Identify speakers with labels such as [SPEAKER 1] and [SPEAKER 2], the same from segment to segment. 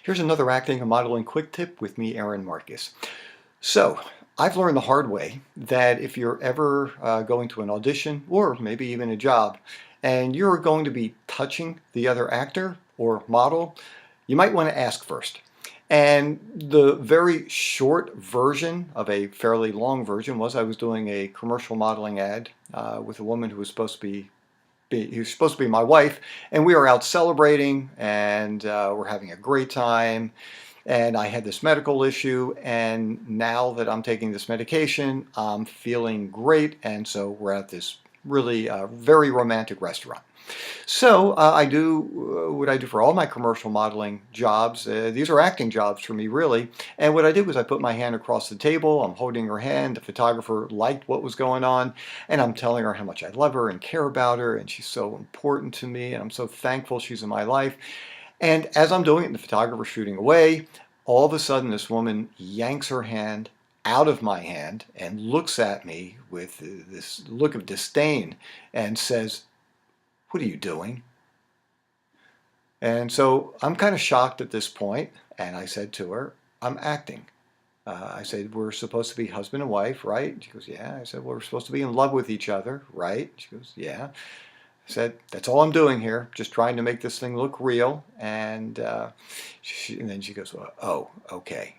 [SPEAKER 1] Here's another acting and modeling quick tip with me, Aaron Marcus. So, I've learned the hard way that if you're ever going to an audition or maybe even a job and you're going to be touching the other actor or model, you might want to ask first. And the very short version of a fairly long version was I was doing a commercial modeling ad with a woman who was supposed to be my wife, and we were out celebrating and we're having a great time. And I had this medical issue, and now that I'm taking this medication, I'm feeling great, and so we're at this really very romantic restaurant. So I do what I do for all my commercial modeling jobs. These are acting jobs for me, really. And what I did was I put my hand across the table. I'm holding her hand. The photographer liked what was going on. And I'm telling her how much I love her and care about her. And she's so important to me. And I'm so thankful she's in my life. And as I'm doing it, and the photographer's shooting away, all of a sudden this woman yanks her hand out of my hand and looks at me with this look of disdain and says, "What are you doing?" And so I'm kind of shocked at this point, and I said to her, "I'm acting." I said, "We're supposed to be husband and wife, right?" She goes, "Yeah." I said, "Well, we're supposed to be in love with each other, right?" She goes, "Yeah." I said, "That's all I'm doing here, just trying to make this thing look real." And then she goes, "Well, oh, okay."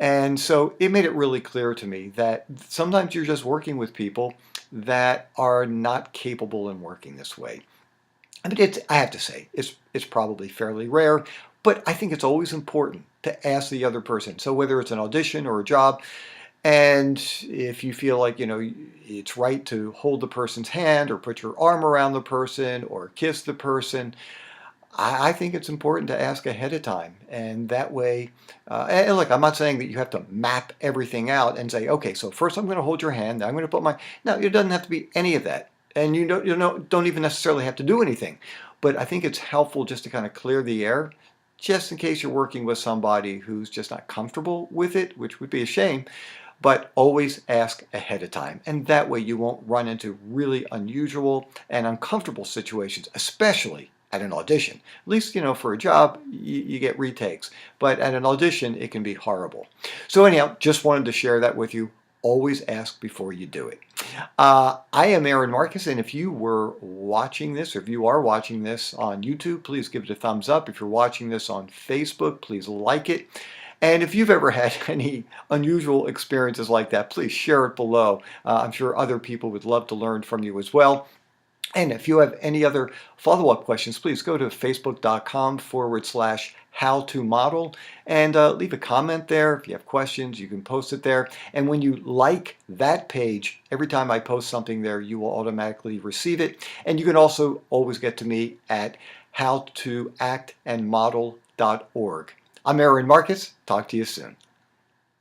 [SPEAKER 1] And so it made it really clear to me that sometimes you're just working with people that are not capable in working this way. I mean, I have to say, it's probably fairly rare, but I think it's always important to ask the other person. So whether it's an audition or a job, and if you feel like, it's right to hold the person's hand or put your arm around the person or kiss the person, I think it's important to ask ahead of time. And that way, and look, I'm not saying that you have to map everything out and say, okay, so first I'm going to hold your hand, then I'm going to put my, no, it doesn't have to be any of that. And don't even necessarily have to do anything. But I think it's helpful just to kind of clear the air, just in case you're working with somebody who's just not comfortable with it, which would be a shame. But always ask ahead of time. And that way you won't run into really unusual and uncomfortable situations, especially at an audition. At least, for a job, you get retakes. But at an audition, it can be horrible. So anyhow, just wanted to share that with you. Always ask before you do it. I am Aaron Marcus, and if you were watching this, or if you are watching this on YouTube, please give it a thumbs up. If you're watching this on Facebook, please like it. And if you've ever had any unusual experiences like that, please share it below. I'm sure other people would love to learn from you as well. And if you have any other follow-up questions, please go to facebook.com/howtomodel and leave a comment there. If you have questions, you can post it there. And when you like that page, every time I post something there, you will automatically receive it. And you can also always get to me at howtoactandmodel.org. I'm Aaron Marcus. Talk to you soon.